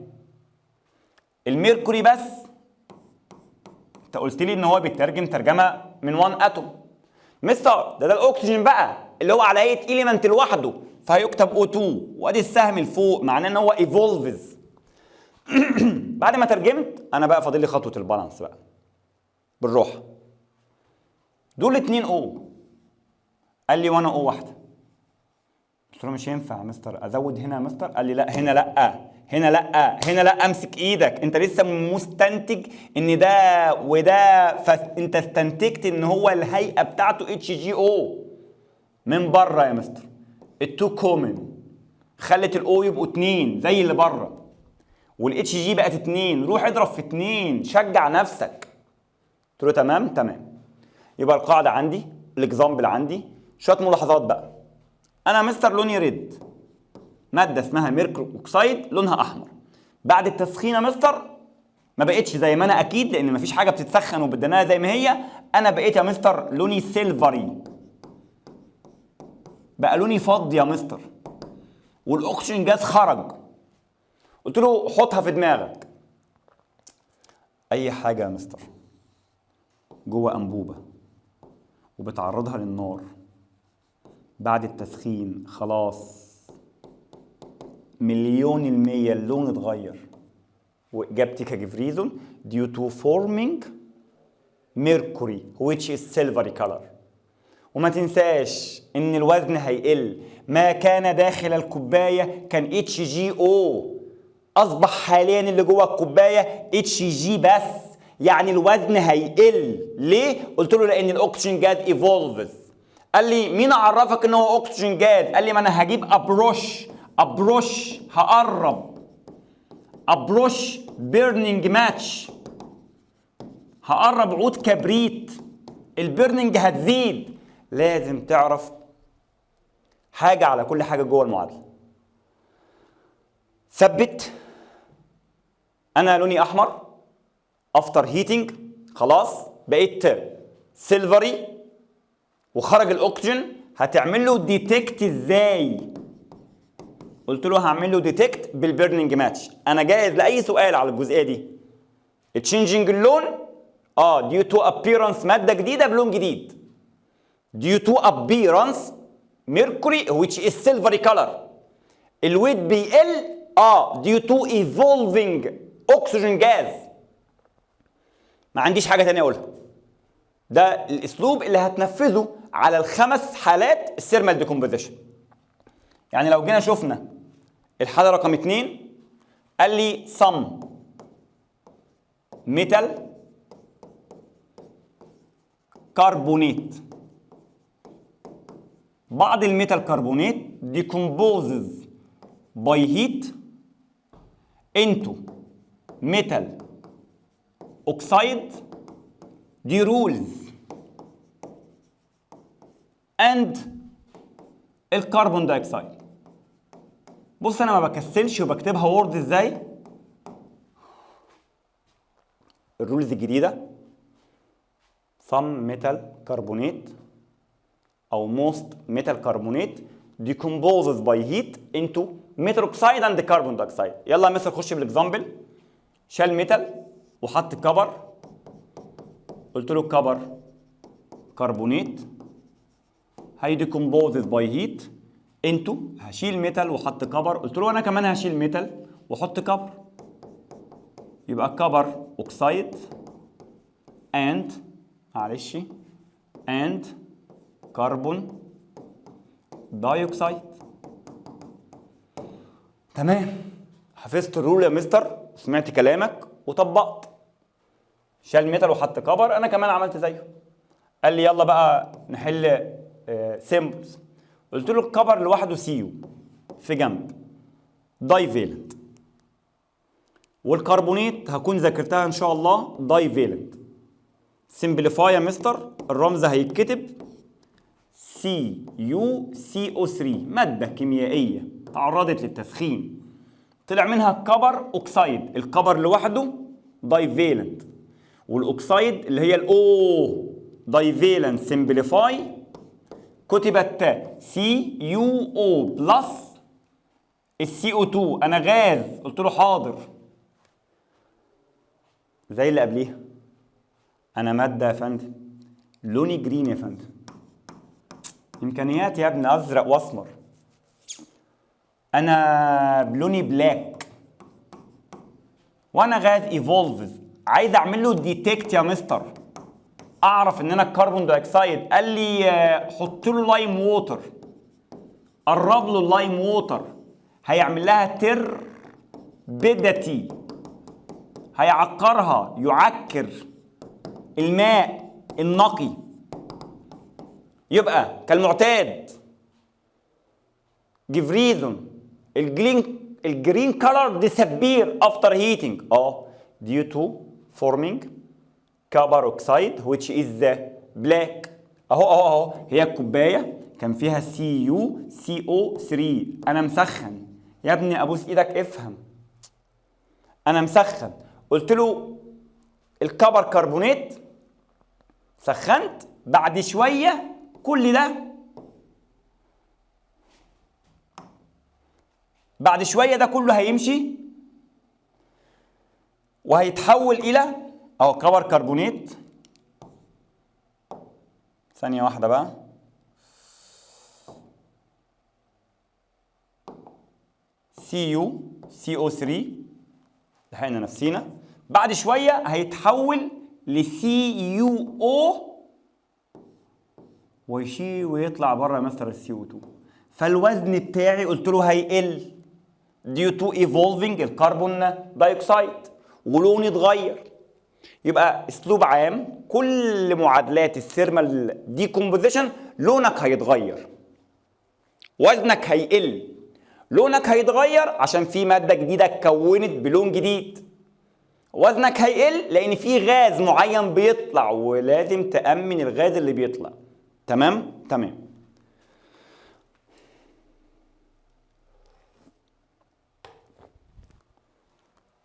الميركوري بس انت قلت لي ان هو بيترجم ترجمه من 1 اتوم. مستر ده الاكسجين بقى اللي هو على هيئه اليمنت لوحده، فهيكتب O2 وادي السهم لفوق معناه ان هو ايفولفز. بعد ما ترجمت انا بقى فاضل لي خطوه البالانس بقى بالراحه. دول 2 O، قال لي وانا O واحده. قلت له مش ينفع يا مستر ازود هنا يا مستر. قال لي لا هنا لا، هنا لا، هنا لا. امسك ايدك، انت لسه مستنتج ان ده وده، فانت استنتجت ان هو الهيئه بتاعته اتش جي او من بره يا مستر. التو كومن خلت الاو يبقوا 2 زي اللي بره، والاتش جي بقت 2. روح اضرب في 2، شجع نفسك. قلت له تمام تمام. يبقى القاعده عندي، الاكزامبل عندي، شويه ملاحظات بقى. انا مستر لوني ريد، ماده اسمها ميركوري اوكسايد لونها احمر. بعد التسخين يا مستر ما بقتش زي ما انا اكيد، لان مفيش حاجه بتتسخن وبدناها زي ما هي. انا بقيت يا مستر لوني سيلفري، بقى لوني فضي يا مستر، والاكسجين جاز خرج. قلت له حطها في دماغك، اي حاجه يا مستر جوه انبوبه وبتعرضها للنار بعد التسخين خلاص 100% اللون اتغير، واجابتي كجفريزون due to forming mercury which is silvery color. وما تنساش ان الوزن هيقل. ما كان داخل الكوبايه كان اتش جي او، اصبح حاليا اللي جوه الكوبايه اتش جي بس، يعني الوزن هيقل. ليه؟ قلت له لان الاكسجين جاز ايفولفز. قال لي مين عرفك ان هو اكسجين جاز؟ قال لي ما انا هجيب ابروش هقرب، ابروش بيرنينج ماتش، هقرب عود كبريت، البيرنينج هتزيد. لازم تعرف حاجه على كل حاجه جوه المعادله. ثبت. انا لوني احمر افتر هيتنج، خلاص بقيت سيلفري وخرج الاكسجين. هتعمل له ديتكت ازاي؟ قلت له هعمل له ديتكت بالبيرنينج ماتش. انا جاهز لاي سؤال على الجزئيه دي. تشينجينج اللون ديو تو ابيرنس ماده جديده بلون جديد. due to appearance mercury which is silvery color. الويت بيقل due to evolving oxygen gas. ما عنديش حاجه ثانيه اقولها. ده الاسلوب اللي هتنفذه على الخمس حالات الثيرمال ديكومبوزيشن. يعني لو جينا شفنا الحاله رقم 2، قال لي some metal carbonate، بعض الميتال كربونات decomposes by heat into metal oxide دي rules and الكربون دايوكسيد. بص انا ما بكسلش وبكتبها وورد ازاي. الرولز الجديده some metal carbonate او most metal carbonate decomposes by heat into metal oxide and carbon dioxide. يلا يا مستر خش بالاكزامبل. شال ميتال وحط كبر، قلت له كبر كربونات هيديكومبوزز باي هيت انتو، هشيل ميتال وحط كبر، قلت له انا كمان هشيل ميتال واحط كبر، يبقى كبر اوكسايد اند معلش اند كربون دايوكسيد. تمام. حفظت الرول يا مستر، سمعت كلامك وطبقت. شال ميتال وحط كبر، انا كمان عملت زيه. قال لي يلا بقى نحل سيمبلز. قلت له الكبر لوحده سيو في جنب، دايفيلنت. والكربونات هكون ذاكرتها ان شاء الله دايفيلنت. سمبليفاي يا مستر، الرمز هيتكتب CuCO3، مادة كيميائية تعرضت للتسخين طلع منها كبر اوكسايد، الكبر لوحده دايفيلنت، والاوكسايد اللي هي الاو دايفيلنت سمبليفاي كتبت CuO بلس CO2. انا غاز، قلت له حاضر زي اللي قبليها. انا ماده يا فندم، لوني جرين يا فندم، امكانيات يا ابني ازرق واسمر. انا بلوني بلاك، وانا غاز ايفولفز، عايز اعمل له ديتكت يا مستر، اعرف ان انا الكربون دايوكسيد. قال لي حط له لايم ووتر، قرب له اللايم ووتر، هيعمل لها تربيدتي، هيعكرها، يعكر الماء النقي. يبقى كالمعتاد give reason الجرين color disappear after heating due to forming copper oxide which is the black. اهو هي الكوبايه كان فيها CuCO3. انا مسخن يا ابني، ابوس ايدك افهم، انا مسخن. قلت له الكبر كربونات، سخنت، بعد شويه كل ده، بعد شويه ده كله هيمشي وهيتحول الى كبر كربونات. ثانيه واحده بقى، CuCO3، لحقنا نفسينا. بعد شويه هيتحول ل CuO ويطلع بره مستر ال CO2. فالوزن بتاعي قلت له هيقل due to evolving الكربون دايوكسيد، ولوني اتغير. يبقى اسلوب عام، كل معادلات الثيرمال ديكومبوزيشن لونك هيتغير، وزنك هيقل، لونك هيتغير عشان في ماده جديده اتكونت بلون جديد، وزنك هيقل لان في غاز معين بيطلع ولازم تامن الغاز اللي بيطلع. تمام.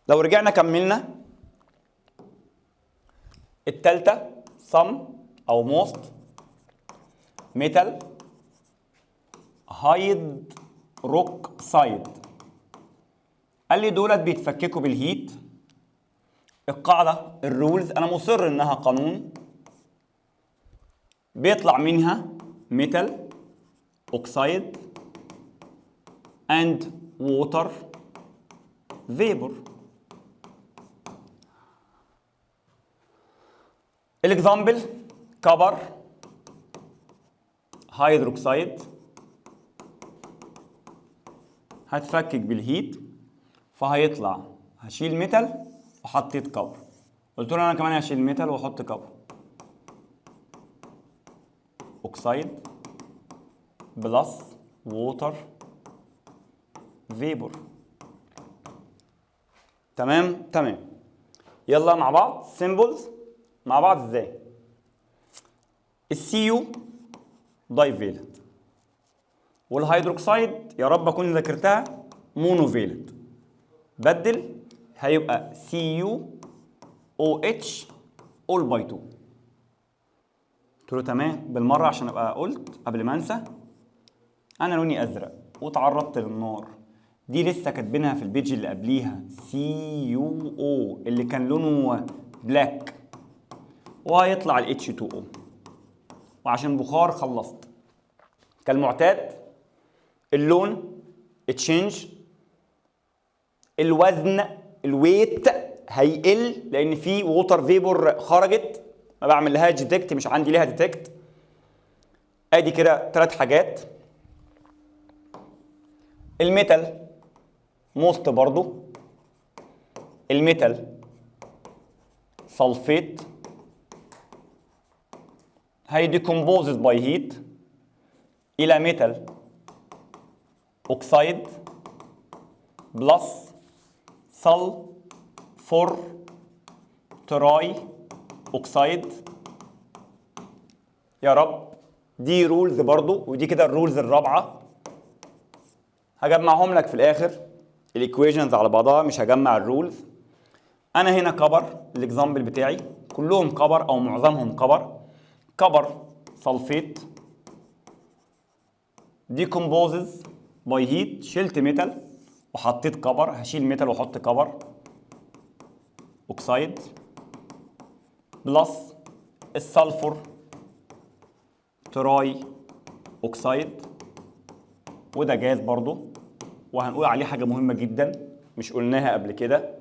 لو رجعنا كملنا التالتة some او most metal hydroxide. قال لي دولت بيتفككوا بالهيت. القاعدة الرولز انا مصر انها قانون، بيطلع منها metal oxide and water vapor. الاكزامبل كبر هيدروكسيد هتفكك بالهيت فهيطلع، هشيل ميتال وحطيت كبر. قلت له انا كمان هشيل ميتال واحط كبر، اوكسيد بلس ووتر فيبور. تمام. يلا مع بعض سيمبلز مع بعض. ازاي؟ الCu دايفيلنت، والهيدروكسيد يا رب اكون ذاكرتها مونوفيلنت. بدل هيبقى CuOH all by 2. قلت له تمام بالمره عشان ابقى قلت قبل ما انسى. انا لوني ازرق وتعرضت للنار، دي لسه كاتبينها في البيج اللي قبليها CuO اللي كان لونه بلاك، وهيطلع ال H2O، وعشان بخار خلصت. كالمعتاد اللون تشينج، الوزن الويت هيقل لان في ووتر فيبور خرجت، ما بعمل لها ديتكت، مش عندي ليها ديتكت. ادي كده 3 حاجات. الميتال موست برضو، الميتال سلفيت هيديكومبوزز باي هيت الى ميتال اوكسايد بلس صل فور تراي اوكسايد. يا رب دي رولز برضو، ودي كده الرولز الرابعه. هجمعهم لك في الاخر الايكويشنز على بعضها، مش هجمع الرولز. انا هنا كبر الاكزامبل بتاعي كلهم كبر او معظمهم كبر. كبر سلفيت ديكومبوزز باي هيت، شلت ميتال وحطيت كبر، هشيل ميتال واحط كبر اوكسايد بلس السلفور تراي اوكسايد، وده جاز برضو، وهنقول عليه حاجه مهمه جدا مش قلناها قبل كده.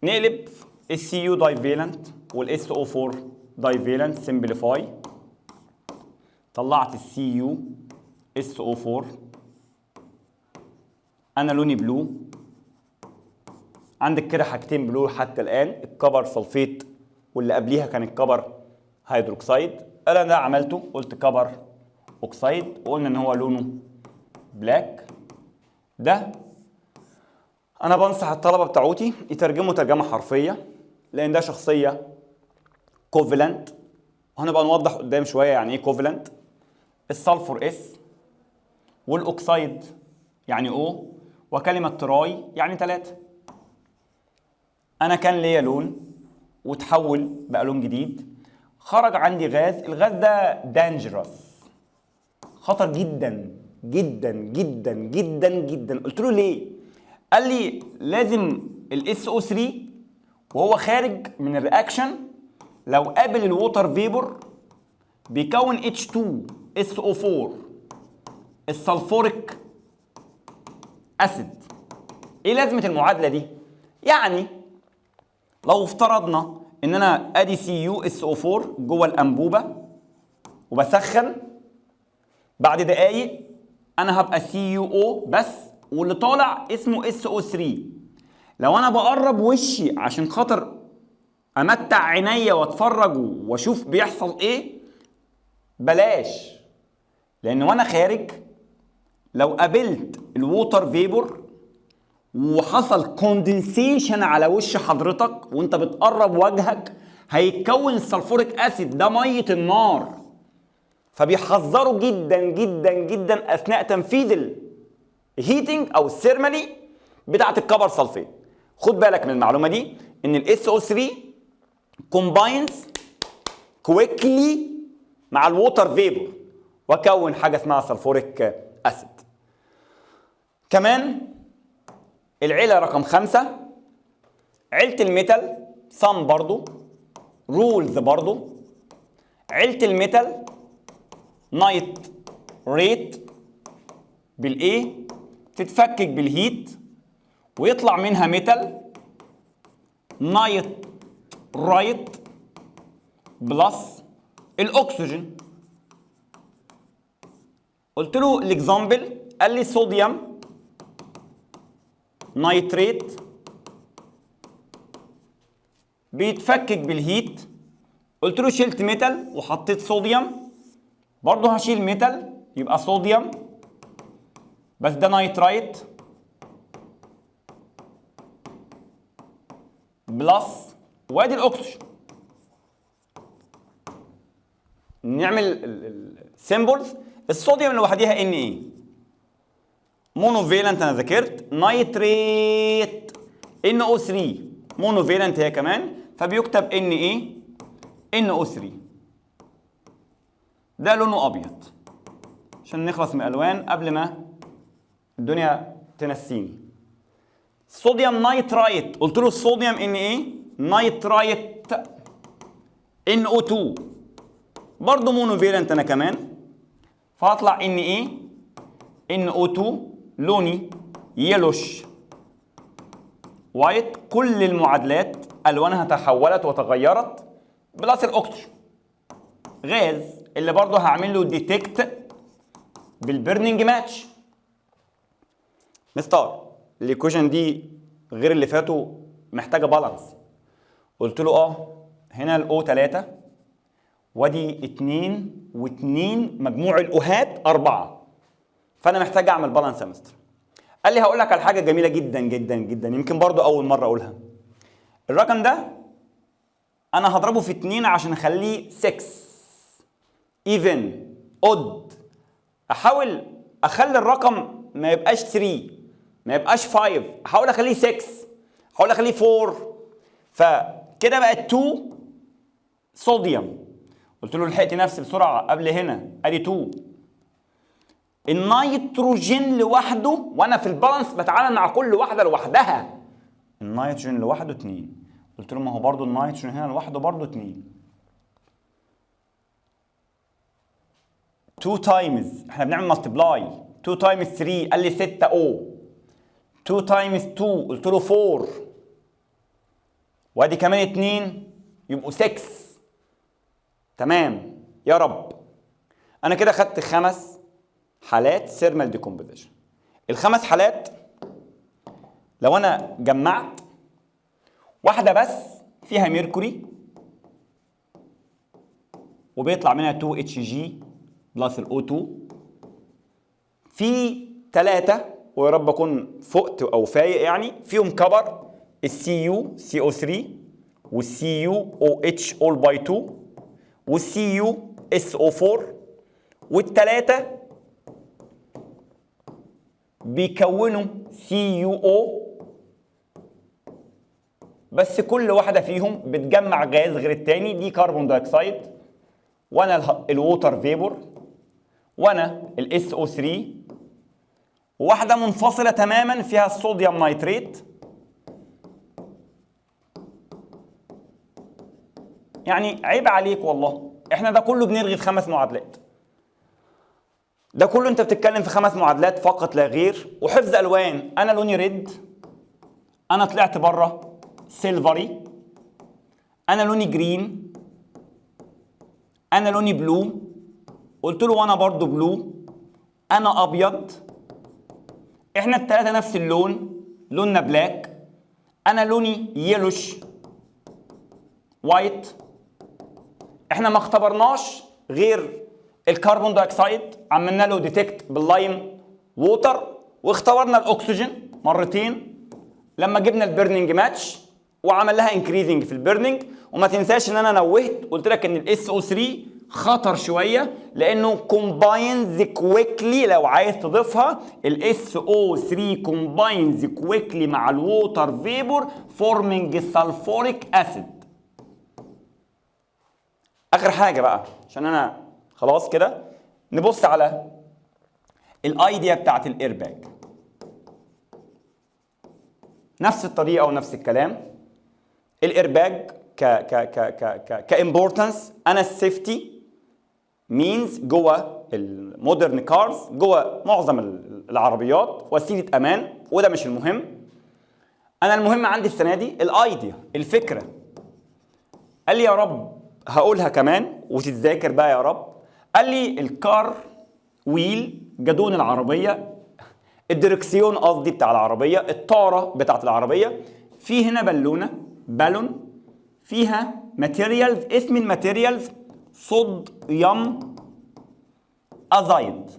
نقلب السي يو دايفالنت والاس او 4 دايفالنت، سمبليفاي، طلعت السي يو اس او 4. انا لوني بلو، عندك كده حاجتين بلو حتى الان، الكبر سلفيت واللي قبليها كان الكبر هيدروكسيد. انا ده عملته، قلت كبر اوكسايد وقلنا ان هو لونه بلاك. ده انا بنصح الطلبه بتاعوتي يترجموا ترجمه حرفيه، لان ده شخصيه كوفالنت، وهنبقى نوضح قدام شويه يعني ايه كوفالنت. السلفور اس، والاوكسايد يعني او، وكلمه تراي يعني 3. انا كان ليا لون وتحول بقى لون جديد، خرج عندي غاز. الغاز ده دانجرس، خطر جدا جدا جدا جدا جدا. قلت له ليه؟ قال لي لازم الاس او 3 وهو خارج من الرياكشن لو قابل الووتر فيبور بيكون H2SO4 السلفوريك اسيد. ايه لازمه المعادله دي؟ يعني لو افترضنا ان انا ادي CuSO4 جوه الانبوبه وبسخن، بعد دقايق انا هبقى CuO بس، واللي طالع اسمه SO3. لو انا بقرب وشي عشان خاطر امتع عينيا واتفرج واشوف بيحصل ايه، بلاش، لان وانا خارج لو قابلت الووتر فيبور وحصل كوندنسيشن على وش حضرتك وانت بتقرب وجهك، هيتكون السلفوريك اسيد ده ميه النار. فبيحذروا جدا جدا جدا اثناء تنفيذ الهيتنج او السيرمالي بتاعه الكبر سلفيت. خد بالك من المعلومه دي، ان الاس او 3 كومباينز كويكلي مع الووتر فيبور وكون حاجه اسمها سلفوريك اسيد. كمان العيله رقم 5 عيله الميتال، صم برضو، رولز برضو. عيله الميتال نايت ريت بالاي تتفكك بالهيت ويطلع منها ميتال نايت رايت بلس الاكسجين. قلت له الاكزامبل، قال لي صوديوم نايتريت بيتفكك بالهيت. قلت له شلت ميتال وحطيت صوديوم، برضه هشيل ميتال يبقى صوديوم بس ده نايترايت بلس، وادي الاكسجين. نعمل السيمبلز. الصوديوم لوحديها ان ايه مونوفيلنت، انا ذاكرت. نايتريت NO3 مونوفيلنت هي كمان، فبيكتب ان ايه NO3. ده لونه ابيض عشان نخلص من الالوان قبل ما الدنيا تنسيني. صوديوم نايترايت، قلت له الصوديوم ان ايه نايترايت NO2 برضه مونوفيلنت انا كمان، فهطلع ان ايه NO2 لوني يلوش وايت. كل المعادلات الوانها تحولت وتغيرت بلس الاكسجين غاز اللي برضه هعمل له ديتكت بالبرنينج ماتش. مستر الايكويشن دي غير اللي فاتوا محتاجه بالانس. قلت له هنا الاو 3 وادي 2 و2 مجموع الاوهات 4، فانا محتاج اعمل بالانس يا مستر. قال لي هقول لك على حاجه جميله جدا جدا جدا، يمكن برضو اول مره اقولها. الرقم ده انا هضربه في 2 عشان اخليه 6 ايفن اود. احاول اخلي الرقم ما يبقاش 3، ما يبقاش 5، احاول اخليه 6، احاول اخليه 4. فكده بقت 2 صوديوم. قلت له لحقت نفسي بسرعه قبل هنا، ادي 2. النيتروجين لوحده وانا في البالانس بتعامل مع كل واحده لوحدها. النيتروجين لوحده 2. قلت له ما هو برضه النيتروجين هنا لوحده برضه 2. 2 تايمز، احنا بنعمل مالتبلاي. 2 تايمز 3 قال لي 6 او. 2 تايمز 2 قلت له 4. وادي كمان 2 يبقوا 6. تمام يا رب. انا كده خدت 5 حالات ثيرمال ديكومبوزيشن. ال5 حالات لو انا جمعت واحده بس فيها ميركوري وبيطلع منها 2 اتش جي بلس الاو 2، في 3 ويا رب اكون فقت او فايق يعني فيهم كبر، السي يو سي او 3 والسي يو او اتش اول باي 2 والسي يو اس او 4، والثلاثه بيكونوا سي يو او، بس كل واحده فيهم بتجمع غاز غير الثاني. دي كربون دايوكسيد وانا الووتر فيبور وانا الاس او 3، وواحده منفصله تماما فيها الصوديوم نيتريت. يعني عيب عليك والله، احنا ده كله بنرغي في 5 معادلات. ده كله انت بتتكلم في 5 معادلات فقط لا غير، وحفظ الوان. انا لوني ريد، انا طلعت بره سيلفري، انا لوني جرين، انا لوني بلو، قلت له وانا برضو بلو، انا ابيض، احنا الثلاثه نفس اللون، لوننا بلاك، انا لوني يلوش وايت. احنا ما اختبرناش غير الكربون دايوكسيد، عملنا له ديتكت باللايم ووتر، واختبرنا الاكسجين مرتين لما جبنا البيرنينج ماتش وعمل لها انكريزنج في البيرنينج. وما تنساش ان انا نوهت قلت لك ان الاس او 3 خطر شويه لانه كومباينز كويكلي. لو عايز تضيفها الاس او 3 كومباينز كويكلي مع الووتر فيبور فورمينج سلفوريك اسيد. اخر حاجه بقى عشان انا خلاص كده، نبص على الايديا بتاعت الايرباج. نفس الطريقه ونفس الكلام. الايرباج كامبورتنس، انا السيفتي مينز جوه المودرن كارز، جوه معظم العربيات وسيله امان، وده مش المهم. انا المهم عندي السنه دي الايديا، الفكره. قال لي يا رب هقولها كمان وتتذاكر بقى يا رب. قال لي الكار ويل، جدون العربيه، الدركسيون قصدي بتاع العربيه، الطاره بتاعت العربيه، في هنا بالون فيها ماتيريالز. اسم الماتيريالز صوديوم ازايد.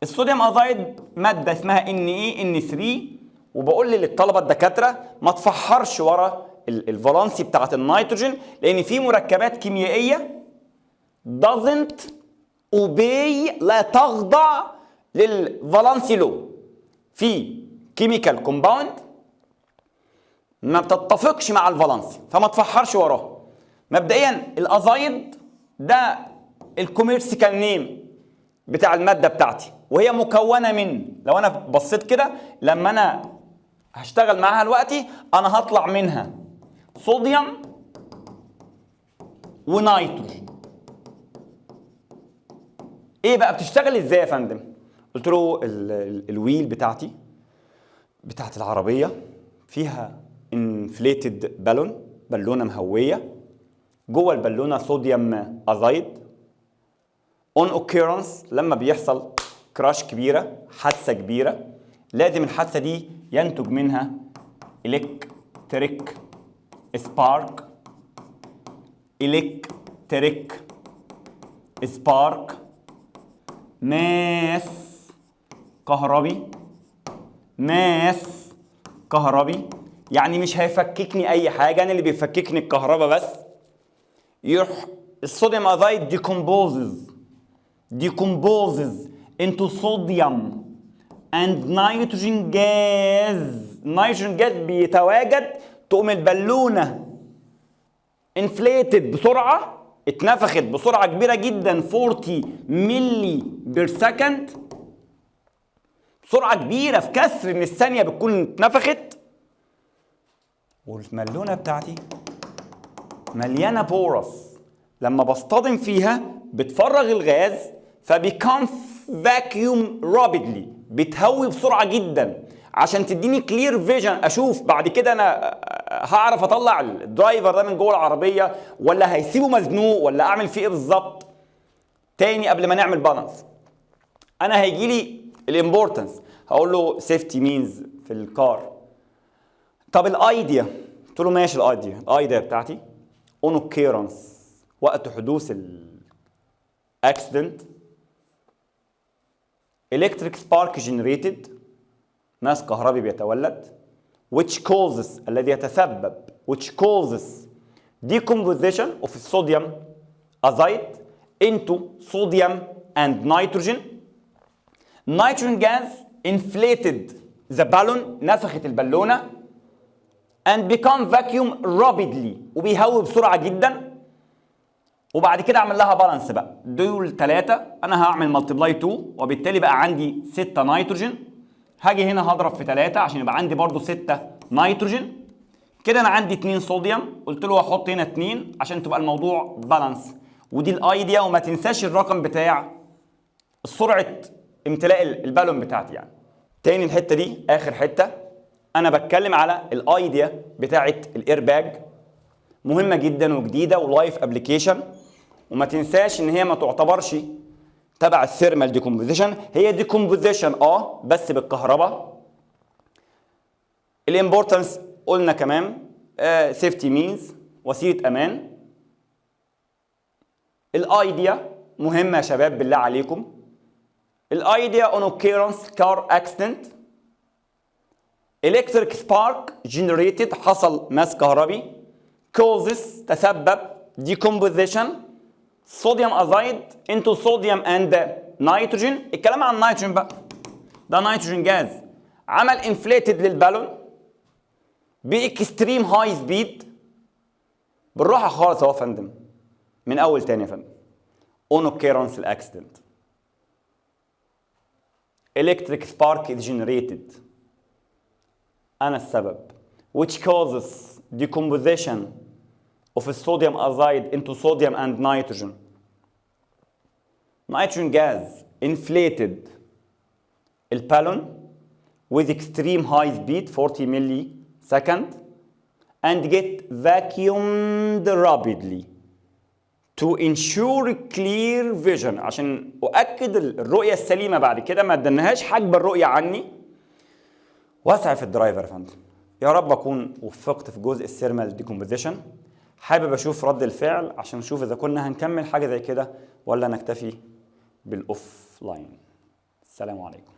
الصوديوم ازايد ماده اسمها Na NH3. وبقول للطلبه الدكاتره ما تفحرش ورا الفالنسي بتاعت النيتروجين، لان في مركبات كيميائيه doesn't obey، لا تخضع للفالنسي لو. في كيميكال كومباوند ما بتتفقش مع الفالنسي، فما تفحرش وراه. مبدئيا الازايد ده الكوميرسيكال نيم بتاع الماده بتاعتي، وهي مكونه من، لو انا بصيت كده لما انا هشتغل معاها دلوقتي انا هطلع منها صوديوم ونيتروجين. ايه بقى بتشتغل ازاي يا فندم؟ قلت له الويل بتاعت العربيه فيها انفليتد بالونه مهويه، جوه البالونه صوديوم ازايد. اون اوكيرنس لما بيحصل كراش كبيره، حادثه كبيره، لازم الحادثه دي ينتج منها الكتريك سبارك. الكتريك سبارك ماس كهربي، ماس كهربي، يعني مش هيفككني اي حاجه، انا اللي بيفككني الكهرباء بس. يروح الصوديوم ايودايد decomposes into sodium and nitrogen gas. نيتروجين جاز بيتواجد، تقوم البالونه انفليتد بسرعه، اتنفخت بسرعه كبيره جدا 40 ملي بير سكند، سرعه كبيره في كسر من الثانيه بتكون اتنفخت، والبالونه بتاعتي مليانه بورس، لما بصطدم فيها بتفرغ الغاز فبيكون فاكيوم رابيدلي، بتهوي بسرعه جدا عشان تديني كلير فيجن، اشوف بعد كده انا هعرف اطلع الدرايفر ده من جوه العربيه ولا هيسيبه مزنوق ولا اعمل فيه ايه بالظبط. تاني قبل ما نعمل بالانس، انا هيجي لي الامبورتنس، هقول له سيفتي مينز في الكار. طب الايديا، قلت له ماشي، الايديا بتاعتي اون اوكيرنس وقت حدوث الاكسيدنت، electric spark generated، ماس كهربي بيتولد، which causes الذي يتسبب which causes decomposition of sodium azide into sodium and nitrogen. nitrogen gas inflated the balloon، نفخت البالونه، and become vacuum rapidly، وبيهوي بسرعه جدا. وبعد كده اعمل لها بالانس بقى، دول 3 انا هعمل ملتبلاي 2، وبالتالي بقى عندي 6 نيتروجين. هاجي هنا هضرب في 3 عشان يبقى عندي برضو 6 نيتروجين. كده انا عندي 2 صوديوم، قلت له هحط هنا 2 عشان تبقى الموضوع بالانس. ودي الايديا، وما تنساش الرقم بتاع سرعه امتلاء البالون بتاعتي يعني. تاني الحته دي اخر حته، انا بتكلم على الايديا بتاعه الايرباج، مهمه جدا وجديده ولايف ابلكيشن، وما تنساش ان هي ما تعتبرش تبع الثيرمال ديكومبوزيشن، هي ديكومبوزيشن بس بالكهرباء. الامبورتنس قلنا كمان سيفتي مينز، وسيله امان. الايديا مهمه يا شباب بالله عليكم، الايديا اون اوكيرنس كار اكسيدنت، electric spark generated حصل ماس كهربي، causes تسبب decomposition صوديوم ازايد into sodium and nitrogen. الكلام عن النيتروجين بقى، ده نيتروجين جاز عمل انفليتد للبالون باكستريم هاي سبيد، بالراحه خالص اهو يا فندم، من اول تاني يا فندم. on occurrence الاكسيدنت electric spark is generated، انا السبب، which causes decomposition of sodium azide into sodium and nitrogen. Nitrogen gas inflated البالون with extreme high speed 40 millisecond and get vacuumed rapidly to ensure clear vision، عشان أؤكد الرؤية السليمة بعد كده، ما ادناهاش حجب الرؤية عني. واسع في الدرايفر يا فندم. يا رب اكون وفقت في جزء الثيرمال ديكومبوزيشن. حابب اشوف رد الفعل عشان نشوف اذا كنا هنكمل حاجه زي كده ولا نكتفي بالاوف لاين. السلام عليكم.